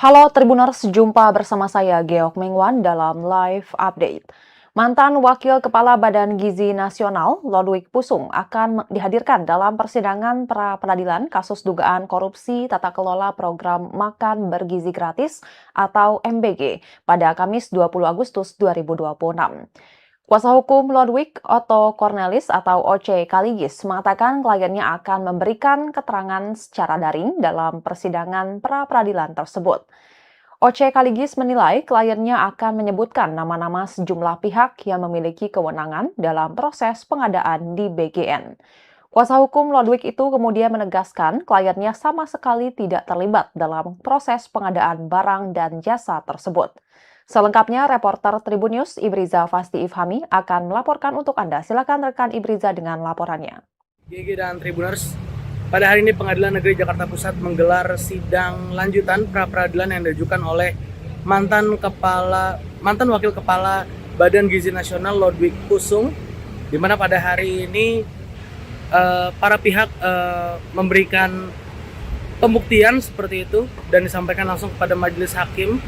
Halo Tribuners, jumpa bersama saya Geok Mengwan dalam live update. Mantan Wakil Kepala Badan Gizi Nasional, Lodwig Pusung, akan dihadirkan dalam persidangan pra-peradilan kasus dugaan korupsi tata kelola program Makan Bergizi Gratis atau MBG pada Kamis 20 Agustus 2026. Kuasa hukum Lodwig, Otto Cornelis atau OC Kaligis, mengatakan kliennya akan memberikan keterangan secara daring dalam persidangan pra-peradilan tersebut. OC Kaligis menilai kliennya akan menyebutkan nama-nama sejumlah pihak yang memiliki kewenangan dalam proses pengadaan di BGN. Kuasa hukum Lodwig itu kemudian menegaskan kliennya sama sekali tidak terlibat dalam proses pengadaan barang dan jasa tersebut. Selengkapnya, reporter Tribun News Ibriza Fasti Ifhami akan melaporkan untuk Anda. Silakan rekan Ibriza dengan laporannya. GG dan Tribuners, pada hari ini Pengadilan Negeri Jakarta Pusat menggelar sidang lanjutan pra-peradilan yang diajukan oleh mantan Wakil Kepala Badan Gizi Nasional Lodwig Pusung, di mana pada hari ini para pihak memberikan pembuktian seperti itu dan disampaikan langsung kepada majelis hakim,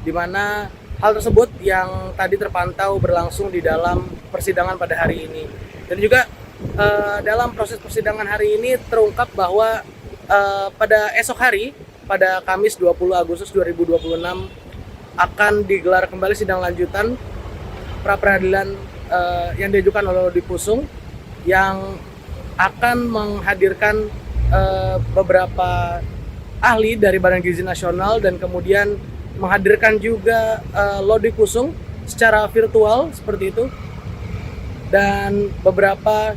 di mana hal tersebut yang tadi terpantau berlangsung di dalam persidangan pada hari ini. Dan juga dalam proses persidangan hari ini terungkap bahwa pada esok hari, pada Kamis 20 Agustus 2026, akan digelar kembali sidang lanjutan pra-peradilan yang diajukan oleh Lodwig Pusung, yang akan menghadirkan beberapa ahli dari Badan Gizi Nasional dan kemudian menghadirkan juga Lodwig Pusung secara virtual seperti itu, dan beberapa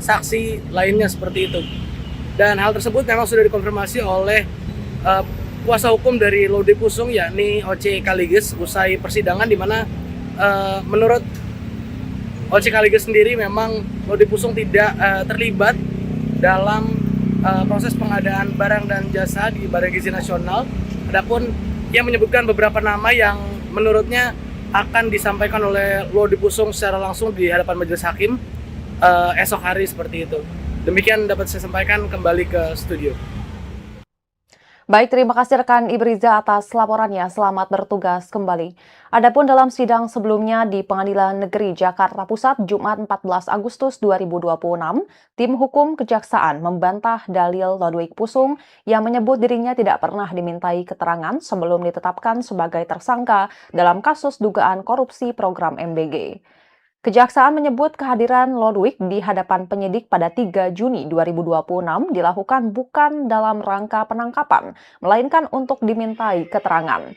saksi lainnya seperti itu. Dan hal tersebut memang sudah dikonfirmasi oleh kuasa hukum dari Lodwig Pusung, yakni OC Kaligis, usai persidangan, di mana menurut OC Kaligis sendiri memang Lodwig Pusung tidak terlibat dalam proses pengadaan barang dan jasa di Badan Gizi Nasional. Adapun ia menyebutkan beberapa nama yang menurutnya akan disampaikan oleh Lodwig Pusung secara langsung di hadapan majelis hakim esok hari seperti itu. Demikian dapat saya sampaikan, kembali ke studio. Baik, terima kasih rekan Ibriza atas laporannya. Selamat bertugas kembali. Adapun dalam sidang sebelumnya di Pengadilan Negeri Jakarta Pusat Jumat 14 Agustus 2026, tim hukum kejaksaan membantah dalil Lodwig Pusung yang menyebut dirinya tidak pernah dimintai keterangan sebelum ditetapkan sebagai tersangka dalam kasus dugaan korupsi program MBG. Kejaksaan menyebut kehadiran Lodwig di hadapan penyidik pada 3 Juni 2026 dilakukan bukan dalam rangka penangkapan, melainkan untuk dimintai keterangan.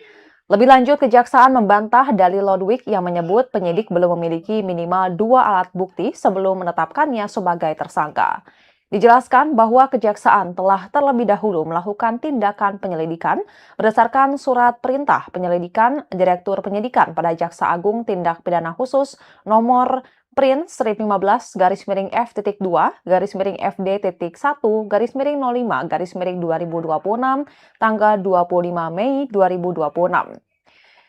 Lebih lanjut, Kejaksaan membantah dalil Lodwig yang menyebut penyidik belum memiliki minimal 2 alat bukti sebelum menetapkannya sebagai tersangka. Dijelaskan bahwa Kejaksaan telah terlebih dahulu melakukan tindakan penyelidikan berdasarkan surat perintah penyelidikan Direktur Penyidikan pada Jaksa Agung Tindak Pidana Khusus nomor Prin 15-F-2-FD.1-05-2026 tanggal 25 Mei 2026.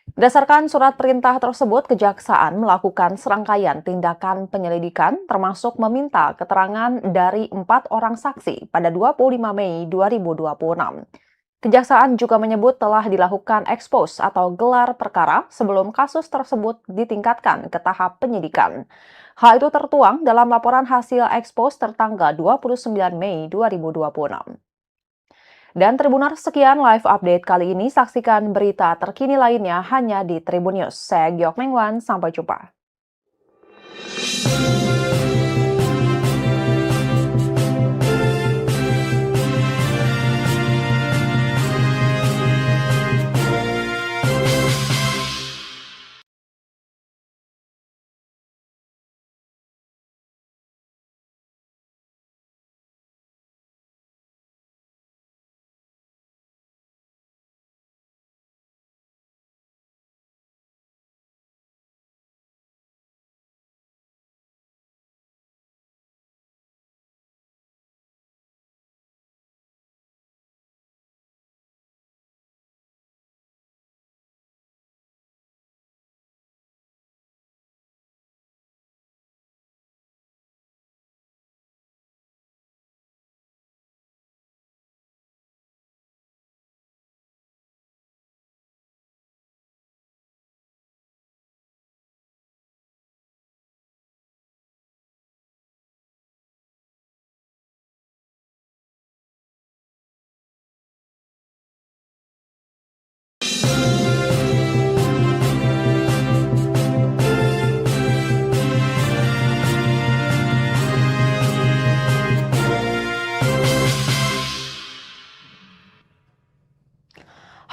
Berdasarkan surat perintah tersebut, Kejaksaan melakukan serangkaian tindakan penyelidikan termasuk meminta keterangan dari 4 orang saksi pada 25 Mei 2026. Kejaksaan juga menyebut telah dilakukan ekspos atau gelar perkara sebelum kasus tersebut ditingkatkan ke tahap penyidikan. Hal itu tertuang dalam laporan hasil ekspos tertanggal 29 Mei 2026. Dan Tribuners, sekian live update kali ini. Saksikan berita terkini lainnya hanya di Tribun News. Saya Giok Mengwan, sampai jumpa.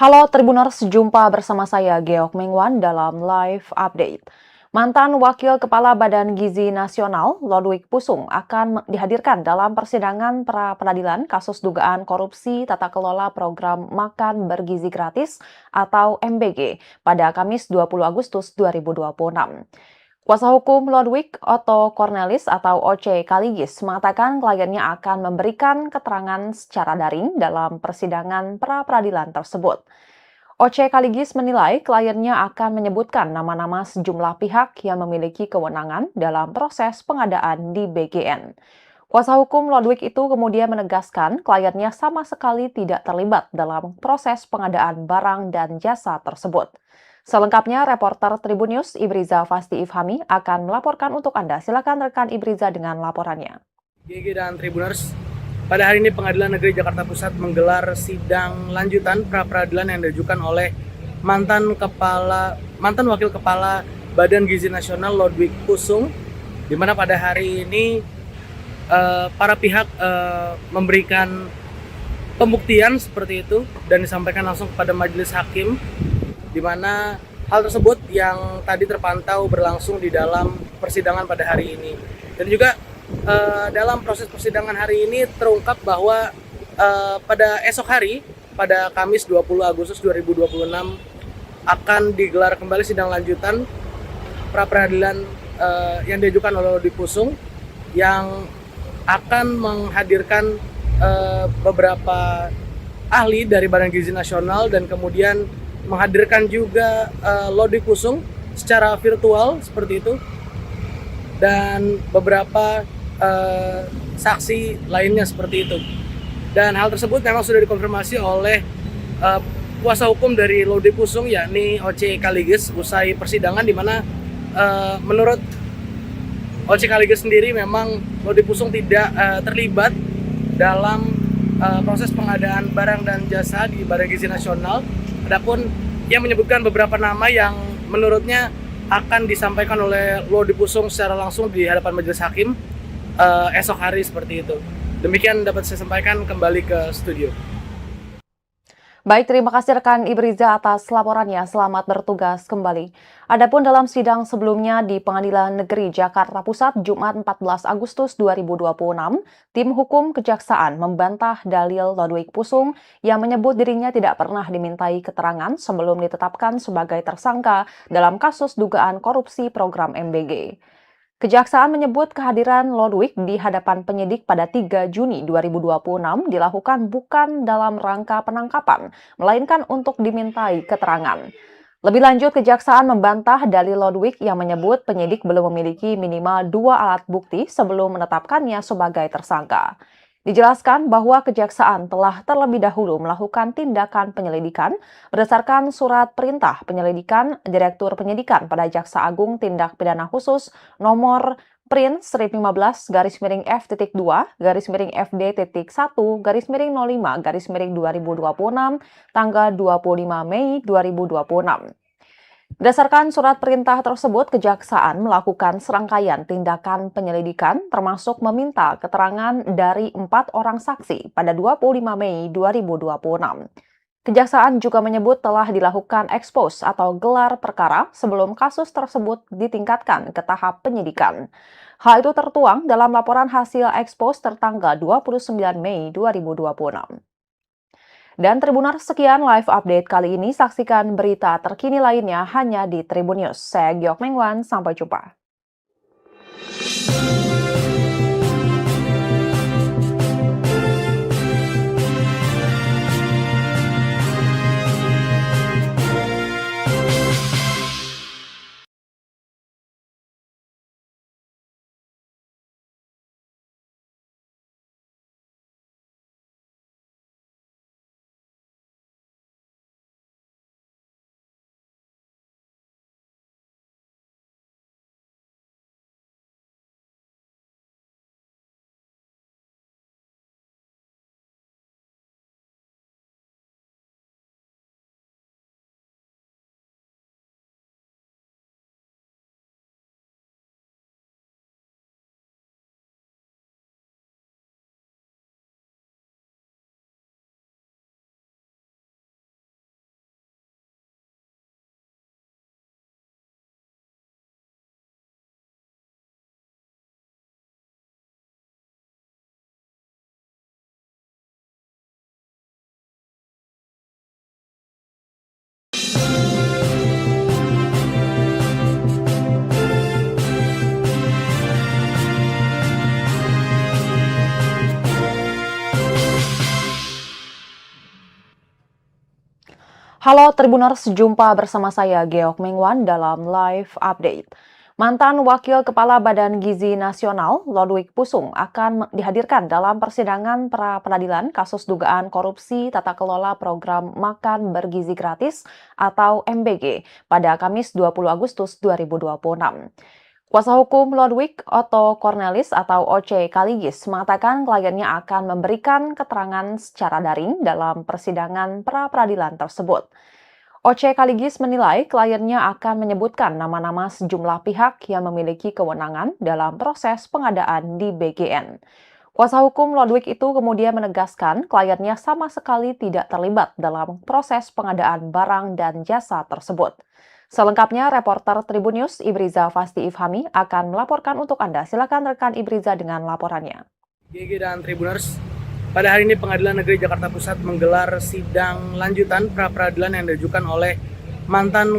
Halo Tribuners, jumpa bersama saya Geok Mengwan dalam live update. Mantan Wakil Kepala Badan Gizi Nasional, Lodwig Pusung, akan dihadirkan dalam persidangan pra-peradilan kasus dugaan korupsi tata kelola program Makan Bergizi Gratis atau MBG pada Kamis 20 Agustus 2026. Kuasa hukum Lodwig, Otto Cornelis atau Oce Kaligis, mengatakan kliennya akan memberikan keterangan secara daring dalam persidangan pra-peradilan tersebut. Oce Kaligis menilai kliennya akan menyebutkan nama-nama sejumlah pihak yang memiliki kewenangan dalam proses pengadaan di BGN. Kuasa hukum Lodwig itu kemudian menegaskan kliennya sama sekali tidak terlibat dalam proses pengadaan barang dan jasa tersebut. Selengkapnya, reporter Tribun News Ibriza Fasti Ifhami akan melaporkan untuk Anda. Silakan rekan Ibriza dengan laporannya. GG dan Tribuners, pada hari ini Pengadilan Negeri Jakarta Pusat menggelar sidang lanjutan pra-peradilan yang diajukan oleh mantan Wakil Kepala Badan Gizi Nasional Lodwig Pusung, di mana pada hari ini para pihak memberikan pembuktian seperti itu dan disampaikan langsung kepada majelis hakim, di mana hal tersebut yang tadi terpantau berlangsung di dalam persidangan pada hari ini. Dan juga dalam proses persidangan hari ini terungkap bahwa pada esok hari, pada Kamis 20 Agustus 2026 akan digelar kembali sidang lanjutan pra-peradilan yang diajukan oleh Lodwig Pusung, yang akan menghadirkan beberapa ahli dari Badan Gizi Nasional dan kemudian menghadirkan juga Lodwig Pusung secara virtual seperti itu, dan beberapa saksi lainnya seperti itu. Dan hal tersebut memang sudah dikonfirmasi oleh kuasa hukum dari Lodwig Pusung, yakni Oce Kaligis, usai persidangan, di mana menurut Oce Kaligis sendiri memang Lodwig Pusung tidak terlibat dalam proses pengadaan barang dan jasa di Badan Gizi Nasional. Adapun ia menyebutkan beberapa nama yang menurutnya akan disampaikan oleh Lodwig Pusung secara langsung di hadapan majelis hakim esok hari seperti itu. Demikian dapat saya sampaikan, kembali ke studio. Baik, terima kasih rekan Ibriza atas laporannya. Selamat bertugas kembali. Adapun dalam sidang sebelumnya di Pengadilan Negeri Jakarta Pusat Jumat 14 Agustus 2026, tim hukum Kejaksaan membantah dalil Lodwig Pusung yang menyebut dirinya tidak pernah dimintai keterangan sebelum ditetapkan sebagai tersangka dalam kasus dugaan korupsi program MBG. Kejaksaan menyebut kehadiran Lodwig di hadapan penyidik pada 3 Juni 2026 dilakukan bukan dalam rangka penangkapan, melainkan untuk dimintai keterangan. Lebih lanjut, Kejaksaan membantah dalil Lodwig yang menyebut penyidik belum memiliki minimal 2 alat bukti sebelum menetapkannya sebagai tersangka. Dijelaskan bahwa Kejaksaan telah terlebih dahulu melakukan tindakan penyelidikan berdasarkan surat perintah penyelidikan Direktur Penyidikan pada Jaksa Agung Tindak Pidana Khusus nomor Prin 15-F.2-FD.1-05-2026 tanggal 25 Mei 2026. Berdasarkan surat perintah tersebut, Kejaksaan melakukan serangkaian tindakan penyelidikan termasuk meminta keterangan dari 4 orang saksi pada 25 Mei 2026. Kejaksaan juga menyebut telah dilakukan ekspos atau gelar perkara sebelum kasus tersebut ditingkatkan ke tahap penyidikan. Hal itu tertuang dalam laporan hasil ekspos tertanggal 29 Mei 2026. Dan Tribuners, sekian live update kali ini. Saksikan berita terkini lainnya hanya di Tribun News. Saya Giok Mengwan, sampai jumpa. Halo Tribuners, jumpa bersama saya Geok Mengwan dalam live update. Mantan Wakil Kepala Badan Gizi Nasional, Lodwig Pusung, akan dihadirkan dalam persidangan pra-peradilan kasus dugaan korupsi tata kelola program Makan Bergizi Gratis atau MBG pada Kamis 20 Agustus 2026. Kuasa hukum Lodwig, Otto Cornelis atau OC Kaligis, mengatakan kliennya akan memberikan keterangan secara daring dalam persidangan pra-peradilan tersebut. OC Kaligis menilai kliennya akan menyebutkan nama-nama sejumlah pihak yang memiliki kewenangan dalam proses pengadaan di BGN. Kuasa hukum Lodwig itu kemudian menegaskan kliennya sama sekali tidak terlibat dalam proses pengadaan barang dan jasa tersebut. Selengkapnya, reporter Tribun News Ibriza Fasti Ifhami akan melaporkan untuk Anda. Silakan rekan Ibriza dengan laporannya. GG dan Tribuners, pada hari ini Pengadilan Negeri Jakarta Pusat menggelar sidang lanjutan pra-peradilan yang diajukan oleh mantan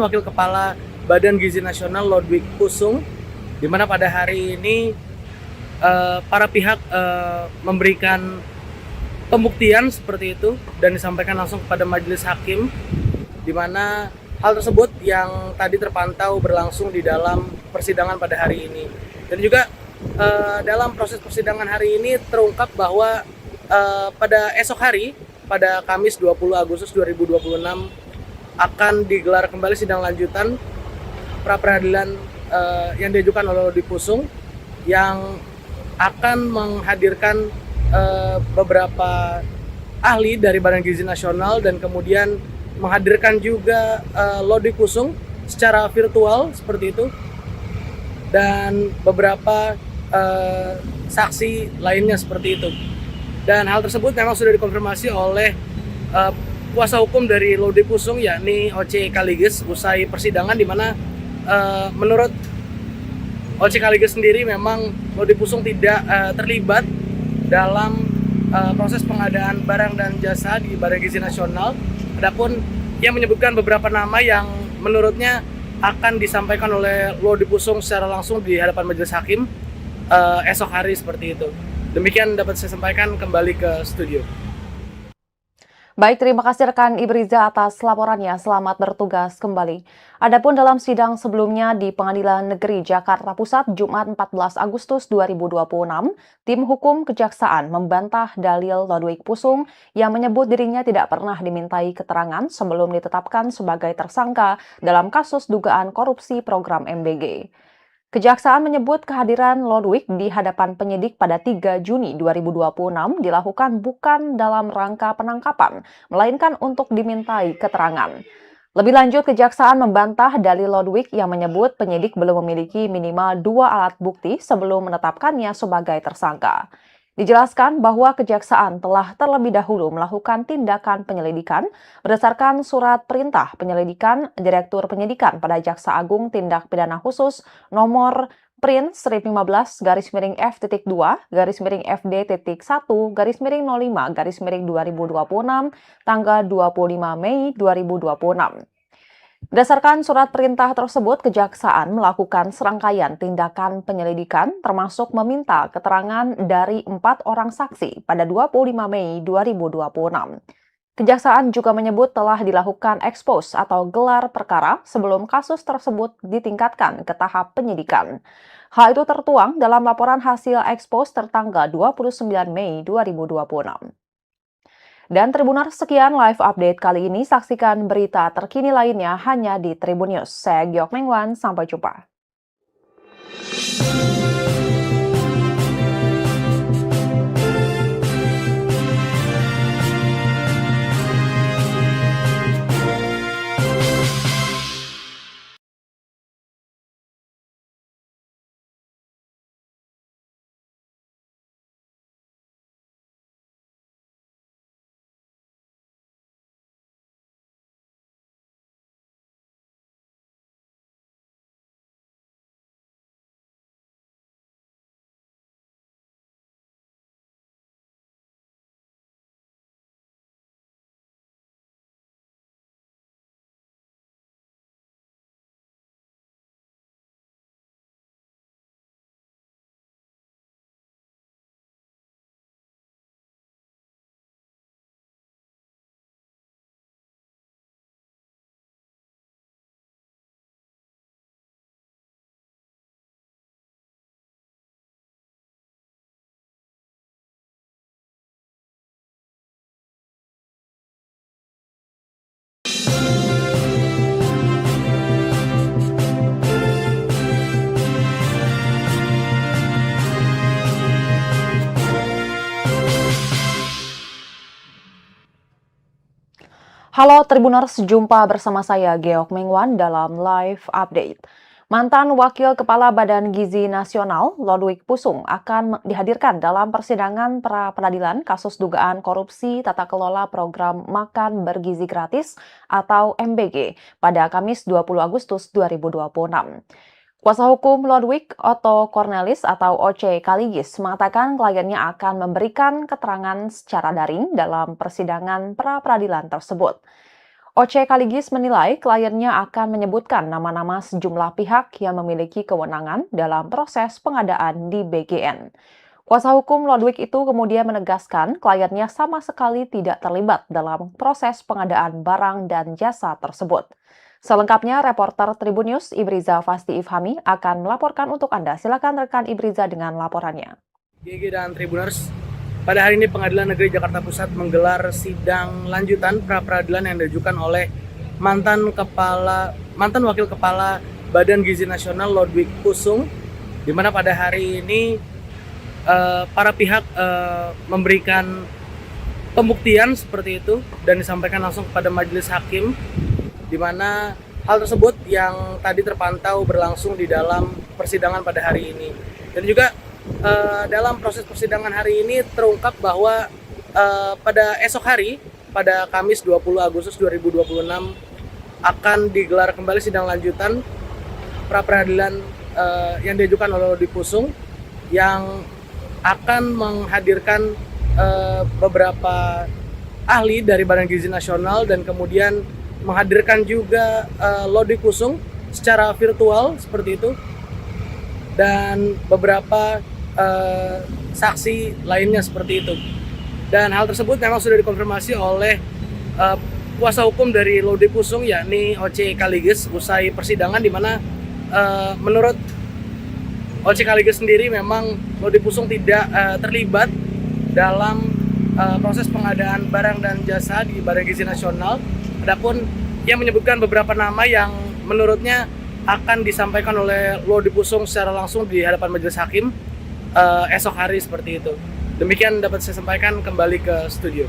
Wakil Kepala Badan Gizi Nasional Lodwig Pusung, di mana pada hari ini para pihak memberikan pembuktian seperti itu dan disampaikan langsung kepada majelis hakim, di mana hal tersebut yang tadi terpantau berlangsung di dalam persidangan pada hari ini. Dan juga dalam proses persidangan hari ini terungkap bahwa pada esok hari, pada Kamis 20 Agustus 2026 akan digelar kembali sidang lanjutan pra-peradilan yang diajukan oleh Lodwig Pusung, yang akan menghadirkan beberapa ahli dari Badan Gizi Nasional dan kemudian menghadirkan juga Lodwig Pusung secara virtual seperti itu, dan beberapa saksi lainnya seperti itu. Dan hal tersebut memang sudah dikonfirmasi oleh kuasa hukum dari Lodwig Pusung, yakni OC Kaligis, usai persidangan, di mana menurut OC Kaligis sendiri memang Lodwig Pusung tidak terlibat dalam proses pengadaan barang dan jasa di Badan Gizi Nasional. Adapun ia menyebutkan beberapa nama yang menurutnya akan disampaikan oleh Lodwig Pusung secara langsung di hadapan majelis hakim esok hari seperti itu. Demikian dapat saya sampaikan, kembali ke studio. Baik, terima kasih rekan Ibriza atas laporannya. Selamat bertugas kembali. Adapun dalam sidang sebelumnya di Pengadilan Negeri Jakarta Pusat Jumat 14 Agustus 2026, tim hukum kejaksaan membantah dalil Lodwig Pusung yang menyebut dirinya tidak pernah dimintai keterangan sebelum ditetapkan sebagai tersangka dalam kasus dugaan korupsi program MBG. Kejaksaan menyebut kehadiran Lodwig di hadapan penyidik pada 3 Juni 2026 dilakukan bukan dalam rangka penangkapan, melainkan untuk dimintai keterangan. Lebih lanjut, Kejaksaan membantah dalil Lodwig yang menyebut penyidik belum memiliki minimal 2 alat bukti sebelum menetapkannya sebagai tersangka. Dijelaskan bahwa Kejaksaan telah terlebih dahulu melakukan tindakan penyelidikan berdasarkan surat perintah penyelidikan Direktur Penyidikan pada Jaksa Agung Tindak Pidana Khusus nomor Prin 15-FD.1-FD.05-2026 tanggal 25 Mei 2026. Berdasarkan surat perintah tersebut, Kejaksaan melakukan serangkaian tindakan penyelidikan termasuk meminta keterangan dari 4 orang saksi pada 25 Mei 2026. Kejaksaan juga menyebut telah dilakukan ekspos atau gelar perkara sebelum kasus tersebut ditingkatkan ke tahap penyidikan. Hal itu tertuang dalam laporan hasil ekspos tertanggal 29 Mei 2026. Dan Tribuners, sekian live update kali ini. Saksikan berita terkini lainnya hanya di Tribun News. Saya Giok Mengwan, sampai jumpa. Halo Tribuners, jumpa bersama saya Geok Mengwan dalam live update. Mantan Wakil Kepala Badan Gizi Nasional, Lodwig Pusung, akan dihadirkan dalam persidangan pra-peradilan kasus dugaan korupsi tata kelola program Makan Bergizi Gratis atau MBG pada Kamis 20 Agustus 2026. Kuasa hukum Lodwig, Otto Cornelis atau Oce Kaligis, mengatakan kliennya akan memberikan keterangan secara daring dalam persidangan pra-peradilan tersebut. Oce Kaligis menilai kliennya akan menyebutkan nama-nama sejumlah pihak yang memiliki kewenangan dalam proses pengadaan di BGN. Kuasa hukum Lodwig itu kemudian menegaskan kliennya sama sekali tidak terlibat dalam proses pengadaan barang dan jasa tersebut. Selengkapnya, reporter Tribun News Ibriza Fasti Ifhami akan melaporkan untuk Anda. Silakan rekan Ibriza dengan laporannya. GG dan Tribuners, pada hari ini Pengadilan Negeri Jakarta Pusat menggelar sidang lanjutan pra-peradilan yang diajukan oleh mantan Wakil Kepala Badan Gizi Nasional Lodwig Pusung, di mana pada hari ini para pihak memberikan pembuktian seperti itu dan disampaikan langsung kepada majelis hakim, di mana hal tersebut yang tadi terpantau berlangsung di dalam persidangan pada hari ini. Dan juga dalam proses persidangan hari ini terungkap bahwa pada esok hari, pada Kamis 20 Agustus 2026 akan digelar kembali sidang lanjutan pra-peradilan yang diajukan oleh Lodwig Pusung, yang akan menghadirkan beberapa ahli dari Badan Gizi Nasional dan kemudian menghadirkan juga Lodwig Pusung secara virtual seperti itu, dan beberapa saksi lainnya seperti itu. Dan hal tersebut memang sudah dikonfirmasi oleh kuasa hukum dari Lodwig Pusung, yakni Oce Kaligis, usai persidangan, di mana menurut Oce Kaligis sendiri memang Lodwig Pusung tidak terlibat dalam proses pengadaan barang dan jasa di Badan Gizi Nasional. Adapun ia menyebutkan beberapa nama yang menurutnya akan disampaikan oleh Lodwig Pusung secara langsung di hadapan majelis hakim esok hari seperti itu. Demikian dapat saya sampaikan, kembali ke studio.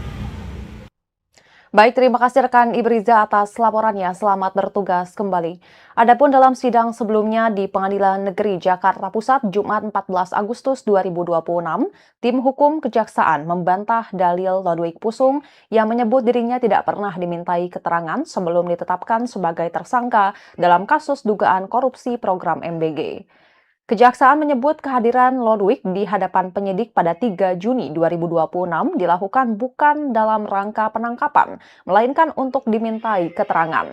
Baik, terima kasih rekan Ibriza atas laporannya. Selamat bertugas kembali. Adapun dalam sidang sebelumnya di Pengadilan Negeri Jakarta Pusat Jumat 14 Agustus 2026, tim hukum kejaksaan membantah dalil Lodwig Pusung yang menyebut dirinya tidak pernah dimintai keterangan sebelum ditetapkan sebagai tersangka dalam kasus dugaan korupsi program MBG. Kejaksaan menyebut kehadiran Lodwig di hadapan penyidik pada 3 Juni 2026 dilakukan bukan dalam rangka penangkapan, melainkan untuk dimintai keterangan.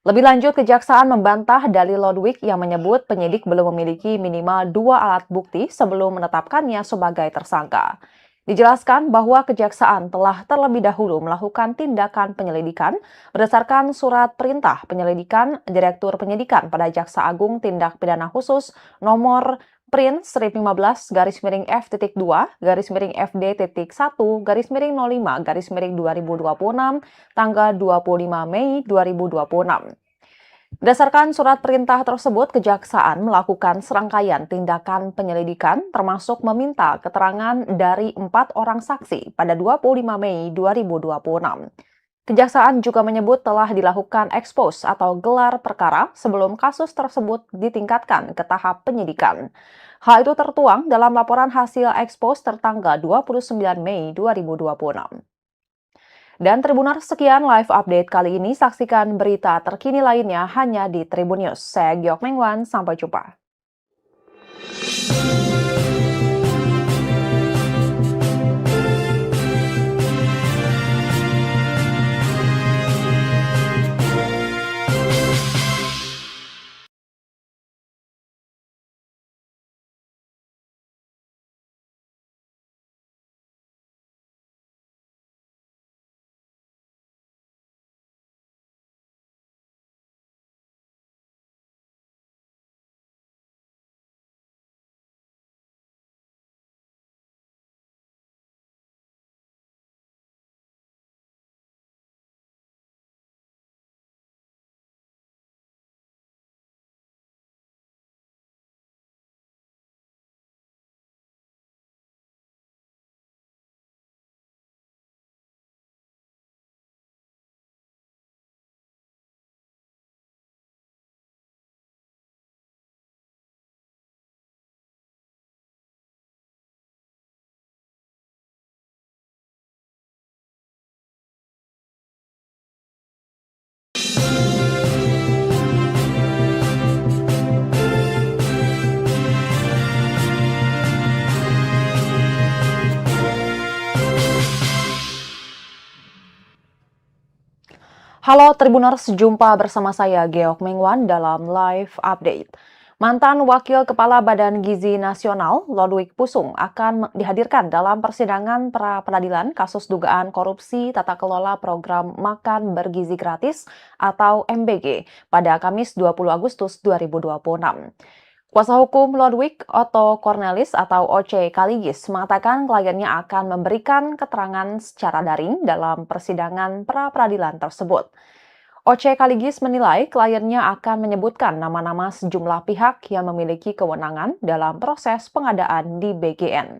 Lebih lanjut, Kejaksaan membantah dalil Lodwig yang menyebut penyidik belum memiliki minimal 2 alat bukti sebelum menetapkannya sebagai tersangka. Dijelaskan bahwa Kejaksaan telah terlebih dahulu melakukan tindakan penyelidikan berdasarkan surat perintah penyelidikan Direktur Penyidikan pada Jaksa Agung Tindak Pidana Khusus nomor Prin 15-F.2-FD.1-05-2026 tanggal 25 Mei 2026. Berdasarkan surat perintah tersebut, Kejaksaan melakukan serangkaian tindakan penyelidikan termasuk meminta keterangan dari 4 orang saksi pada 25 Mei 2026. Kejaksaan juga menyebut telah dilakukan ekspos atau gelar perkara sebelum kasus tersebut ditingkatkan ke tahap penyidikan. Hal itu tertuang dalam laporan hasil ekspos tertanggal 29 Mei 2026. Dan Tribuners, sekian live update kali ini. Saksikan berita terkini lainnya hanya di Tribun News. Saya Giok Mengwan, sampai jumpa. Halo Tribuners, jumpa bersama saya Geok Mengwan dalam live update. Mantan Wakil Kepala Badan Gizi Nasional, Lodwig Pusung, akan dihadirkan dalam persidangan pra-peradilan kasus dugaan korupsi tata kelola program Makan Bergizi Gratis atau MBG pada Kamis 20 Agustus 2026. Kuasa hukum Lodwig, Otto Cornelis atau OC Kaligis, mengatakan kliennya akan memberikan keterangan secara daring dalam persidangan pra-peradilan tersebut. OC Kaligis menilai kliennya akan menyebutkan nama-nama sejumlah pihak yang memiliki kewenangan dalam proses pengadaan di BGN.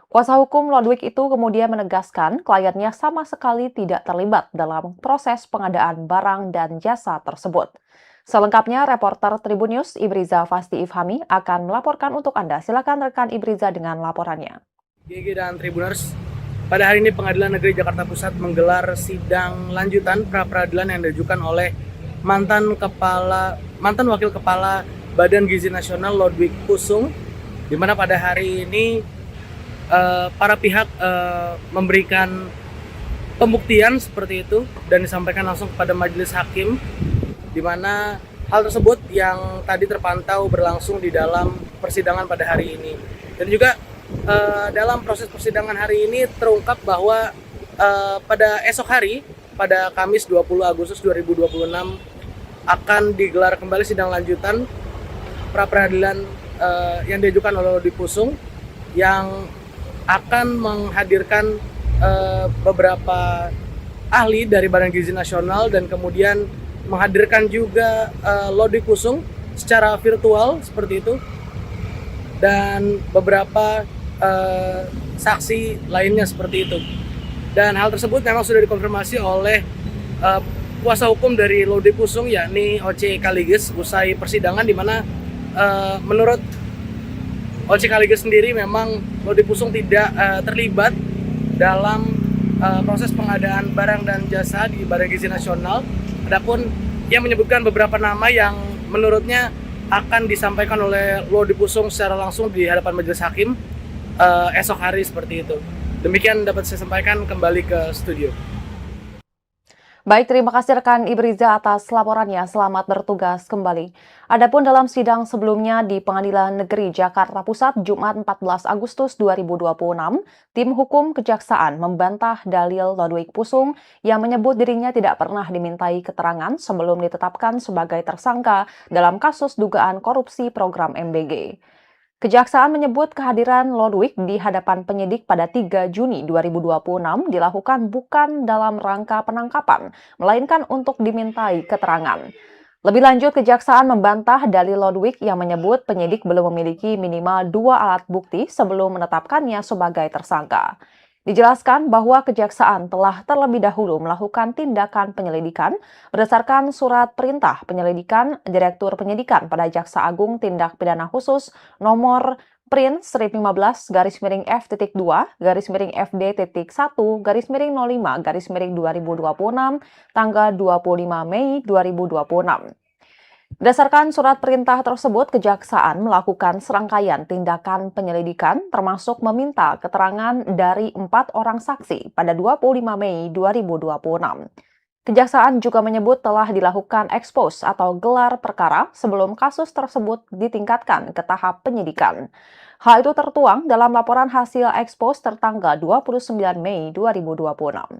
Kuasa hukum Lodwig itu kemudian menegaskan kliennya sama sekali tidak terlibat dalam proses pengadaan barang dan jasa tersebut. Selengkapnya, reporter Tribun News Ibriza Fasti Ifhami akan melaporkan untuk Anda. Silakan rekan Ibriza dengan laporannya. GG dan Tribuners, pada hari ini Pengadilan Negeri Jakarta Pusat menggelar sidang lanjutan pra-peradilan yang diajukan oleh mantan Wakil Kepala Badan Gizi Nasional Lodwig Pusung, di mana pada hari ini para pihak memberikan pembuktian seperti itu dan disampaikan langsung kepada majelis hakim, di mana hal tersebut yang tadi terpantau berlangsung di dalam persidangan pada hari ini. Dan juga dalam proses persidangan hari ini terungkap bahwa pada esok hari, pada Kamis 20 Agustus 2026 akan digelar kembali sidang lanjutan pra-peradilan yang diajukan oleh Lodwig Pusung, yang akan menghadirkan beberapa ahli dari Badan Gizi Nasional dan kemudian menghadirkan juga Lodwig Pusung secara virtual seperti itu, dan beberapa saksi lainnya seperti itu. Dan hal tersebut memang sudah dikonfirmasi oleh kuasa hukum dari Lodwig Pusung, yakni OC Kaligis, usai persidangan, di mana menurut OC Kaligis sendiri memang Lodwig Pusung tidak terlibat dalam proses pengadaan barang dan jasa di Badan Gizi Nasional. Adapun ia menyebutkan beberapa nama yang menurutnya akan disampaikan oleh Lodwig Pusung secara langsung di hadapan majelis hakim esok hari seperti itu. Demikian dapat saya sampaikan, kembali ke studio. Baik, terima kasih rekan Ibriza atas laporannya. Selamat bertugas kembali. Adapun dalam sidang sebelumnya di Pengadilan Negeri Jakarta Pusat Jumat 14 Agustus 2026, tim hukum kejaksaan membantah dalil Lodwig Pusung yang menyebut dirinya tidak pernah dimintai keterangan sebelum ditetapkan sebagai tersangka dalam kasus dugaan korupsi program MBG. Kejaksaan menyebut kehadiran Lodwig di hadapan penyidik pada 3 Juni 2026 dilakukan bukan dalam rangka penangkapan, melainkan untuk dimintai keterangan. Lebih lanjut, Kejaksaan membantah dalil Lodwig yang menyebut penyidik belum memiliki minimal 2 alat bukti sebelum menetapkannya sebagai tersangka. Dijelaskan bahwa Kejaksaan telah terlebih dahulu melakukan tindakan penyelidikan berdasarkan surat perintah penyelidikan Direktur Penyidikan pada Jaksa Agung Tindak Pidana Khusus nomor Prin 15-F.2-FD.1-05-2026 tanggal 25 Mei 2026. Berdasarkan surat perintah tersebut, Kejaksaan melakukan serangkaian tindakan penyelidikan termasuk meminta keterangan dari 4 orang saksi pada 25 Mei 2026. Kejaksaan juga menyebut telah dilakukan ekspos atau gelar perkara sebelum kasus tersebut ditingkatkan ke tahap penyidikan. Hal itu tertuang dalam laporan hasil ekspos tertanggal 29 Mei 2026.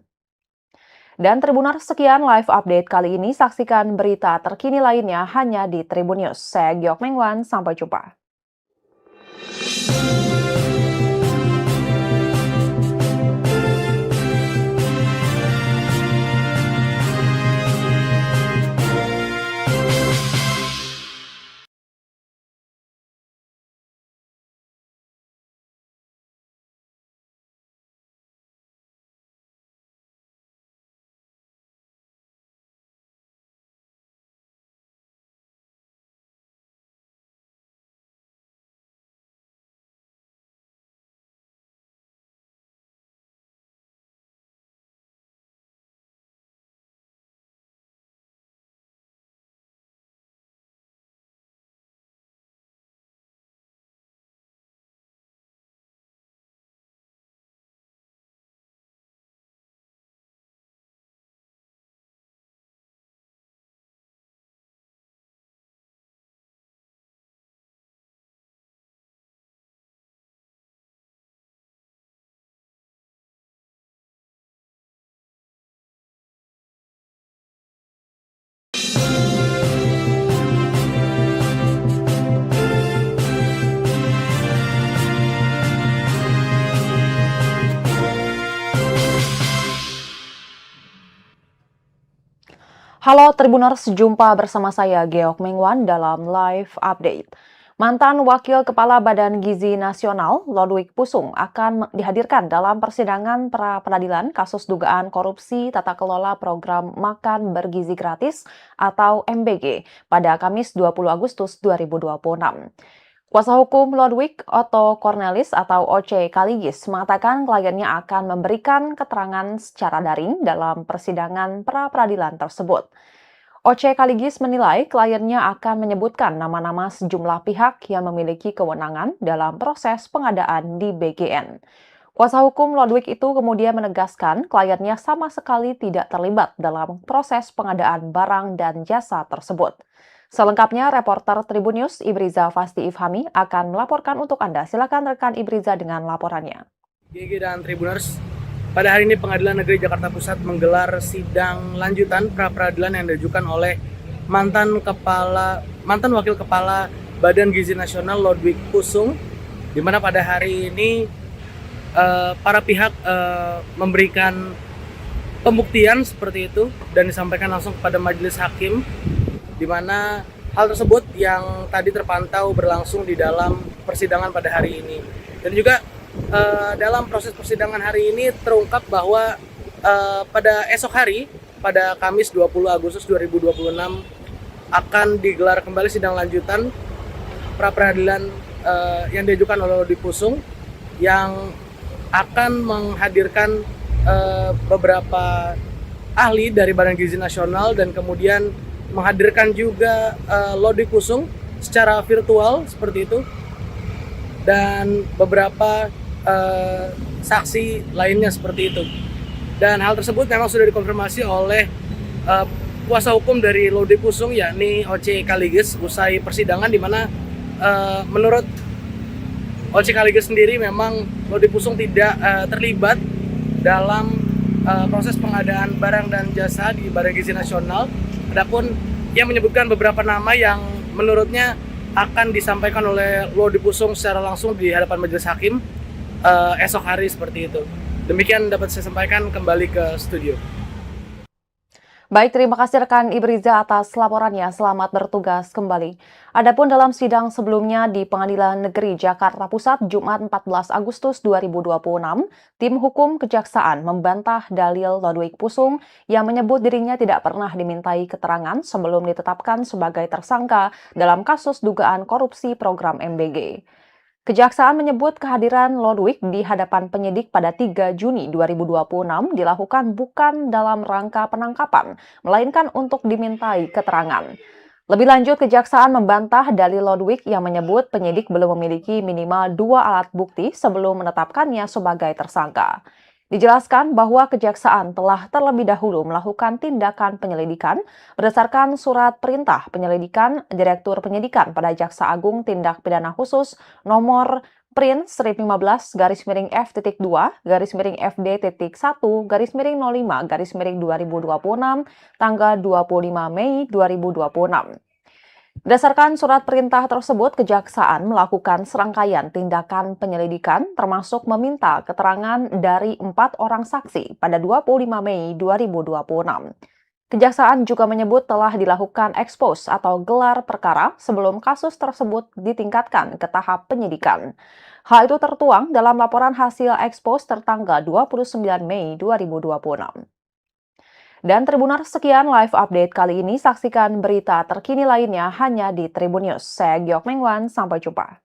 Dan Tribuners, sekian live update kali ini. Saksikan berita terkini lainnya hanya di Tribun News. Saya Giok Mengwan, sampai jumpa. Halo Tribuners, jumpa bersama saya Geok Mengwan dalam live update. Mantan Wakil Kepala Badan Gizi Nasional, Lodwig Pusung, akan dihadirkan dalam persidangan pra-peradilan kasus dugaan korupsi tata kelola program Makan Bergizi Gratis atau MBG pada Kamis 20 Agustus 2026. Kuasa hukum Lodwig, Otto Cornelis atau Oce Kaligis, mengatakan kliennya akan memberikan keterangan secara daring dalam persidangan pra-peradilan tersebut. Oce Kaligis menilai kliennya akan menyebutkan nama-nama sejumlah pihak yang memiliki kewenangan dalam proses pengadaan di BGN. Kuasa hukum Lodwig itu kemudian menegaskan kliennya sama sekali tidak terlibat dalam proses pengadaan barang dan jasa tersebut. Selengkapnya, reporter Tribun News Ibriza Fasti Ifhami akan melaporkan untuk Anda. Silakan rekan Ibriza dengan laporannya. GG dan Tribuners, pada hari ini Pengadilan Negeri Jakarta Pusat menggelar sidang lanjutan pra-peradilan yang diajukan oleh mantan Wakil Kepala Badan Gizi Nasional Lodwig Pusung, di mana pada hari ini para pihak memberikan pembuktian seperti itu dan disampaikan langsung kepada majelis hakim, di mana hal tersebut yang tadi terpantau berlangsung di dalam persidangan pada hari ini. Dan juga dalam proses persidangan hari ini terungkap bahwa pada esok hari, pada Kamis 20 Agustus 2026 akan digelar kembali sidang lanjutan pra-peradilan yang diajukan oleh Lodwig Pusung, yang akan menghadirkan beberapa ahli dari Badan Gizi Nasional dan kemudian menghadirkan juga Lodwig Pusung secara virtual seperti itu, dan beberapa saksi lainnya seperti itu. Dan hal tersebut memang sudah dikonfirmasi oleh kuasa hukum dari Lodwig Pusung, yakni Oce Kaligis, usai persidangan, di mana menurut Oce Kaligis sendiri memang Lodwig Pusung tidak terlibat dalam proses pengadaan barang dan jasa di Badan Gizi Nasional. Adapun ia menyebutkan beberapa nama yang menurutnya akan disampaikan oleh Lodwig Pusung secara langsung di hadapan majelis hakim esok hari seperti itu. Demikian dapat saya sampaikan, kembali ke studio. Baik, terima kasih rekan Ibriza atas laporannya. Selamat bertugas kembali. Adapun dalam sidang sebelumnya di Pengadilan Negeri Jakarta Pusat Jumat 14 Agustus 2026, tim hukum kejaksaan membantah dalil Lodwig Pusung yang menyebut dirinya tidak pernah dimintai keterangan sebelum ditetapkan sebagai tersangka dalam kasus dugaan korupsi program MBG. Kejaksaan menyebut kehadiran Lodwig di hadapan penyidik pada 3 Juni 2026 dilakukan bukan dalam rangka penangkapan, melainkan untuk dimintai keterangan. Lebih lanjut, Kejaksaan membantah dalil Lodwig yang menyebut penyidik belum memiliki minimal 2 alat bukti sebelum menetapkannya sebagai tersangka. Dijelaskan bahwa Kejaksaan telah terlebih dahulu melakukan tindakan penyelidikan berdasarkan surat perintah penyelidikan Direktur Penyidikan pada Jaksa Agung Tindak Pidana Khusus nomor Prin 15-F.2-FD.1-05-2026 tanggal 25 Mei 2026. Berdasarkan surat perintah tersebut, Kejaksaan melakukan serangkaian tindakan penyelidikan termasuk meminta keterangan dari 4 orang saksi pada 25 Mei 2026. Kejaksaan juga menyebut telah dilakukan ekspos atau gelar perkara sebelum kasus tersebut ditingkatkan ke tahap penyidikan. Hal itu tertuang dalam laporan hasil ekspos tertanggal 29 Mei 2026. Dan Tribuners, sekian live update kali ini. Saksikan berita terkini lainnya hanya di Tribun News. Saya Giok Mengwan, sampai jumpa.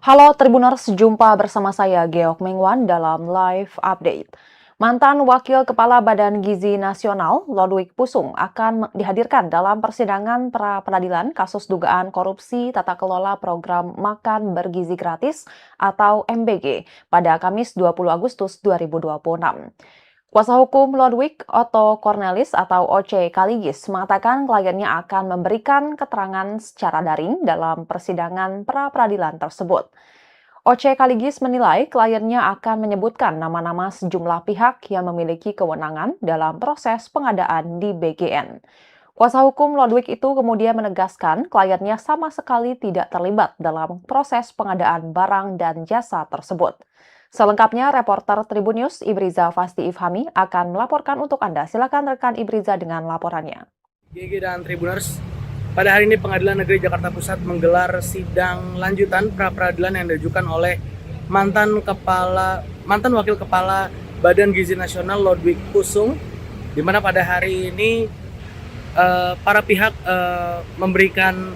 Halo Tribuners, jumpa bersama saya Geok Mengwan dalam live update. Mantan Wakil Kepala Badan Gizi Nasional, Lodwig Pusung, akan dihadirkan dalam persidangan pra-peradilan kasus dugaan korupsi tata kelola program Makan Bergizi Gratis atau MBG pada Kamis 20 Agustus 2026. Kuasa hukum Lodwig, Otto Cornelis atau OC Kaligis, mengatakan kliennya akan memberikan keterangan secara daring dalam persidangan pra-peradilan tersebut. OC Kaligis menilai kliennya akan menyebutkan nama-nama sejumlah pihak yang memiliki kewenangan dalam proses pengadaan di BGN. Kuasa hukum Lodwig itu kemudian menegaskan kliennya sama sekali tidak terlibat dalam proses pengadaan barang dan jasa tersebut. Selengkapnya, reporter Tribun News Ibriza Fasti Ifhami akan melaporkan untuk Anda. Silakan rekan Ibriza dengan laporannya. GG dan Tribuners, pada hari ini Pengadilan Negeri Jakarta Pusat menggelar sidang lanjutan pra-peradilan yang diajukan oleh mantan Wakil Kepala Badan Gizi Nasional Lodwig Pusung, di mana pada hari ini para pihak memberikan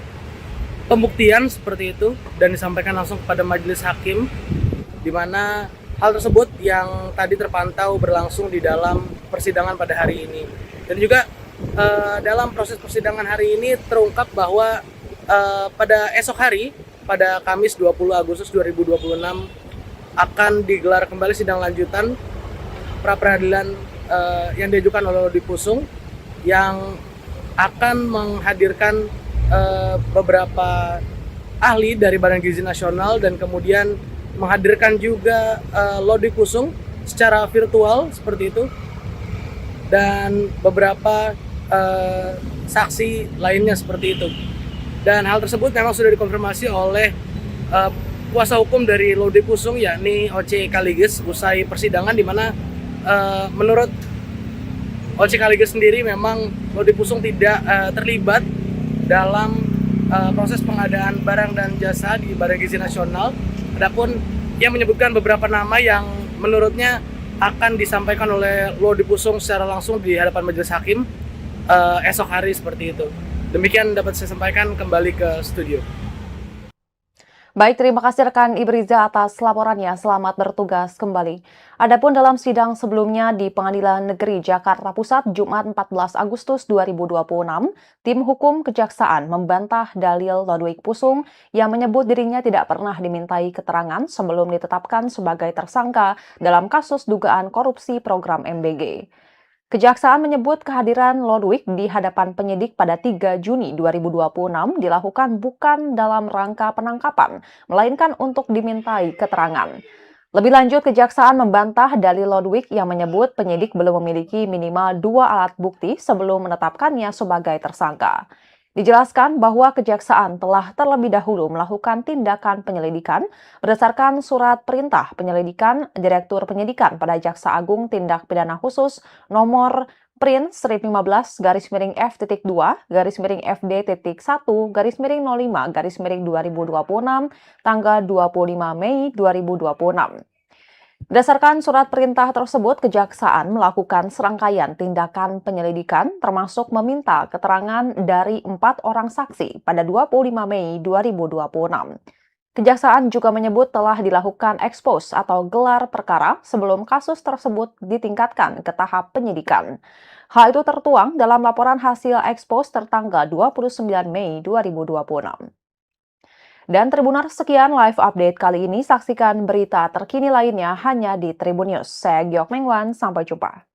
pembuktian seperti itu dan disampaikan langsung kepada majelis hakim, di mana hal tersebut yang tadi terpantau berlangsung di dalam persidangan pada hari ini. Dan juga dalam proses persidangan hari ini terungkap bahwa pada esok hari, pada Kamis 20 Agustus 2026 akan digelar kembali sidang lanjutan pra-peradilan yang diajukan oleh Lodwig Pusung, yang akan menghadirkan beberapa ahli dari Badan Gizi Nasional dan kemudian menghadirkan juga Lodwig Pusung secara virtual seperti itu, dan beberapa saksi lainnya seperti itu. Dan hal tersebut memang sudah dikonfirmasi oleh kuasa hukum dari Lodwig Pusung, yakni OC Kaligis, usai persidangan, di mana menurut OC Kaligis sendiri memang Lodwig Pusung tidak terlibat dalam proses pengadaan barang dan jasa di Badan Gizi Nasional. Adapun ia menyebutkan beberapa nama yang menurutnya akan disampaikan oleh Lodwig Pusung secara langsung di hadapan majelis hakim esok hari seperti itu. Demikian dapat saya sampaikan, kembali ke studio. Baik, terima kasih rekan Ibriza atas laporannya. Selamat bertugas kembali. Adapun dalam sidang sebelumnya di Pengadilan Negeri Jakarta Pusat Jumat 14 Agustus 2026, tim hukum kejaksaan membantah dalil Lodwig Pusung yang menyebut dirinya tidak pernah dimintai keterangan sebelum ditetapkan sebagai tersangka dalam kasus dugaan korupsi program MBG. Kejaksaan menyebut kehadiran Lodwig di hadapan penyidik pada 3 Juni 2026 dilakukan bukan dalam rangka penangkapan, melainkan untuk dimintai keterangan. Lebih lanjut, Kejaksaan membantah dalil Lodwig yang menyebut penyidik belum memiliki minimal 2 alat bukti sebelum menetapkannya sebagai tersangka. Dijelaskan bahwa Kejaksaan telah terlebih dahulu melakukan tindakan penyelidikan berdasarkan surat perintah penyelidikan Direktur Penyidikan pada Jaksa Agung Tindak Pidana Khusus nomor Prin 15-F-2-FD.1-05-2026 tanggal 25 Mei 2026. Berdasarkan surat perintah tersebut, Kejaksaan melakukan serangkaian tindakan penyelidikan termasuk meminta keterangan dari 4 orang saksi pada 25 Mei 2026. Kejaksaan juga menyebut telah dilakukan ekspos atau gelar perkara sebelum kasus tersebut ditingkatkan ke tahap penyidikan. Hal itu tertuang dalam laporan hasil ekspos tertanggal 29 Mei 2026. Dan Tribuners, sekian live update kali ini. Saksikan berita terkini lainnya hanya di Tribun News. Saya Giok Mengwan, sampai jumpa.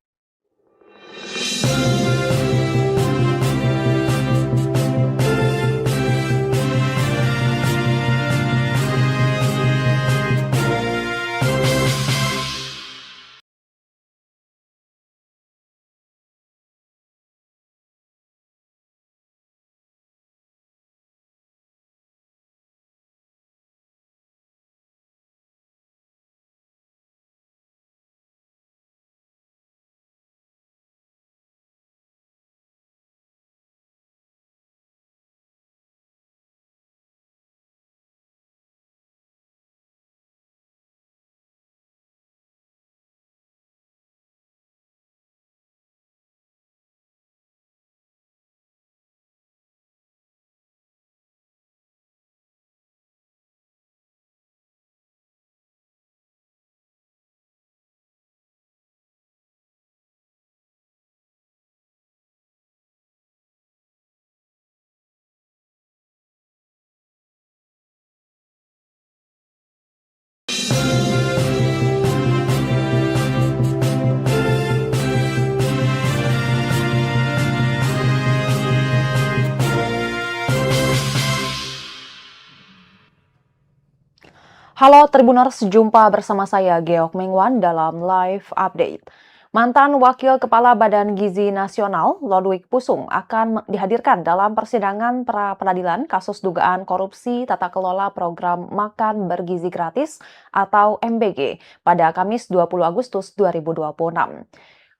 Halo Tribuners, jumpa bersama saya Geok Mingwan dalam Live Update. Mantan Wakil Kepala Badan Gizi Nasional, Lodwig Pusung, akan dihadirkan dalam persidangan pra-peradilan kasus dugaan korupsi tata kelola program Makan Bergizi Gratis atau MBG pada Kamis 20 Agustus 2026.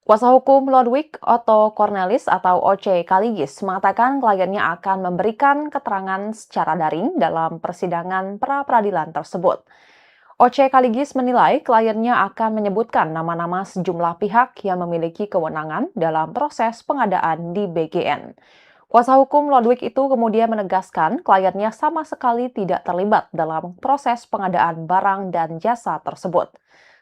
Kuasa hukum Lodwig, Otto Cornelis atau Oce Kaligis, mengatakan kliennya akan memberikan keterangan secara daring dalam persidangan pra-peradilan tersebut. Oce Kaligis menilai kliennya akan menyebutkan nama-nama sejumlah pihak yang memiliki kewenangan dalam proses pengadaan di BGN. Kuasa hukum Lodwig itu kemudian menegaskan kliennya sama sekali tidak terlibat dalam proses pengadaan barang dan jasa tersebut.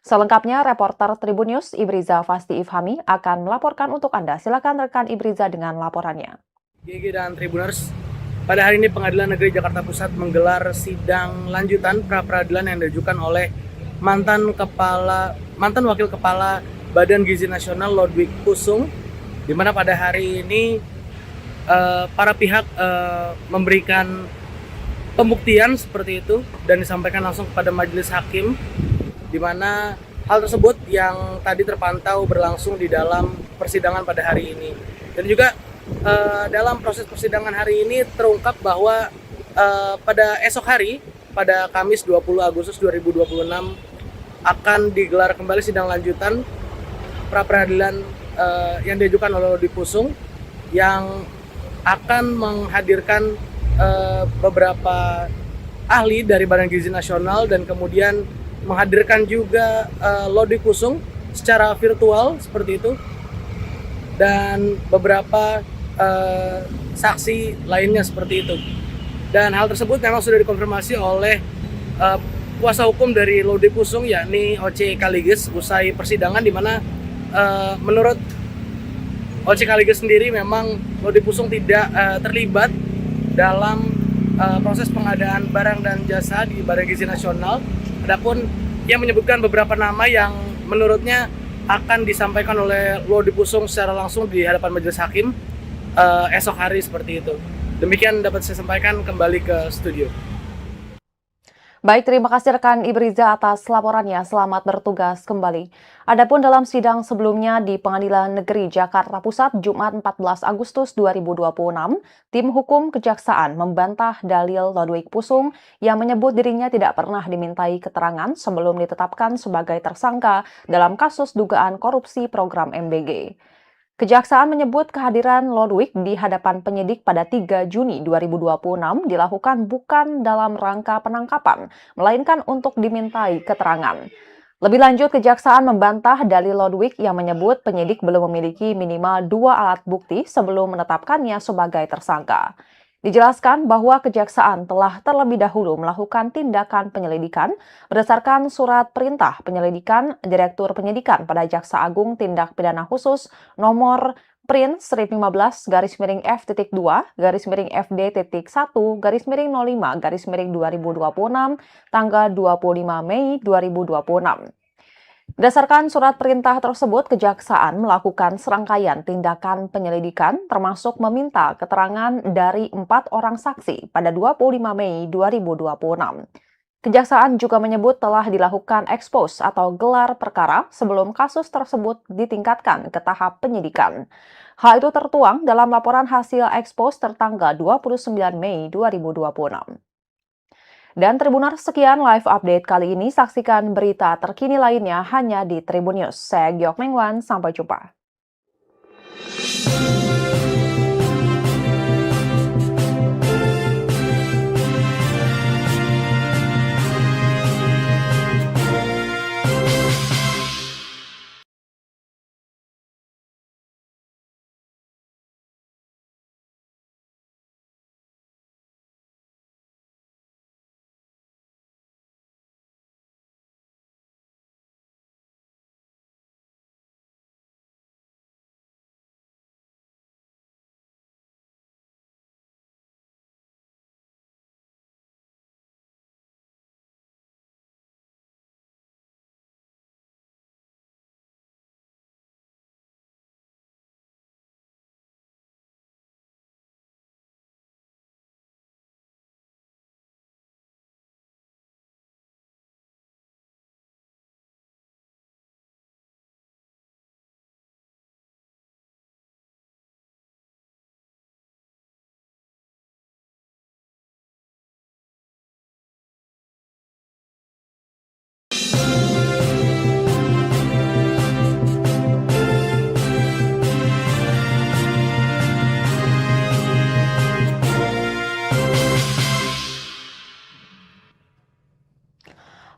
Selengkapnya, reporter Tribun News Ibriza Fasti Ifhami akan melaporkan untuk Anda. Silakan rekan Ibriza dengan laporannya. GG dan Tribuners, pada hari ini Pengadilan Negeri Jakarta Pusat menggelar sidang lanjutan pra-peradilan yang diajukan oleh mantan Wakil Kepala Badan Gizi Nasional Lodwig Pusung, di mana pada hari ini para pihak memberikan pembuktian seperti itu dan disampaikan langsung kepada majelis hakim, di mana hal tersebut yang tadi terpantau berlangsung di dalam persidangan pada hari ini. Dan juga dalam proses persidangan hari ini terungkap bahwa pada esok hari, pada Kamis 20 Agustus 2026, akan digelar kembali sidang lanjutan pra-peradilan yang diajukan oleh Lodwig Pusung, yang akan menghadirkan beberapa ahli dari Badan Gizi Nasional dan kemudian menghadirkan juga Lodwig Pusung secara virtual seperti itu, dan beberapa saksi lainnya seperti itu. Dan hal tersebut memang sudah dikonfirmasi oleh kuasa hukum dari Lodwig Pusung, yakni Oce Kaligis, usai persidangan, di mana menurut Oce Kaligis sendiri memang Lodwig Pusung tidak terlibat dalam proses pengadaan barang dan jasa di Badan Gizi Nasional. Adapun ia menyebutkan beberapa nama yang menurutnya akan disampaikan oleh Lodwig Pusung secara langsung di hadapan majelis hakim esok hari seperti itu. Demikian dapat saya sampaikan, kembali ke studio. Baik, terima kasih rekan Ibriza atas laporannya. Selamat bertugas kembali. Adapun dalam sidang sebelumnya di Pengadilan Negeri Jakarta Pusat Jumat 14 Agustus 2026, tim hukum Kejaksaan membantah dalil Lodwig Pusung yang menyebut dirinya tidak pernah dimintai keterangan sebelum ditetapkan sebagai tersangka dalam kasus dugaan korupsi program MBG. Kejaksaan menyebut kehadiran Lodwig di hadapan penyidik pada 3 Juni 2026 dilakukan bukan dalam rangka penangkapan, melainkan untuk dimintai keterangan. Lebih lanjut, Kejaksaan membantah dalil Lodwig yang menyebut penyidik belum memiliki minimal 2 alat bukti sebelum menetapkannya sebagai tersangka. Dijelaskan bahwa Kejaksaan telah terlebih dahulu melakukan tindakan penyelidikan berdasarkan surat perintah penyelidikan Direktur Penyidikan pada Jaksa Agung Tindak Pidana Khusus nomor Prin 1015-F.2-FD.1-05-2026 tanggal 25 Mei 2026. Berdasarkan surat perintah tersebut, Kejaksaan melakukan serangkaian tindakan penyelidikan termasuk meminta keterangan dari 4 orang saksi pada 25 Mei 2026. Kejaksaan juga menyebut telah dilakukan ekspos atau gelar perkara sebelum kasus tersebut ditingkatkan ke tahap penyidikan. Hal itu tertuang dalam laporan hasil ekspos tertanggal 29 Mei 2026. Dan Tribuners, sekian live update kali ini. Saksikan berita terkini lainnya hanya di Tribun News. Saya Giok Mengwan, sampai jumpa.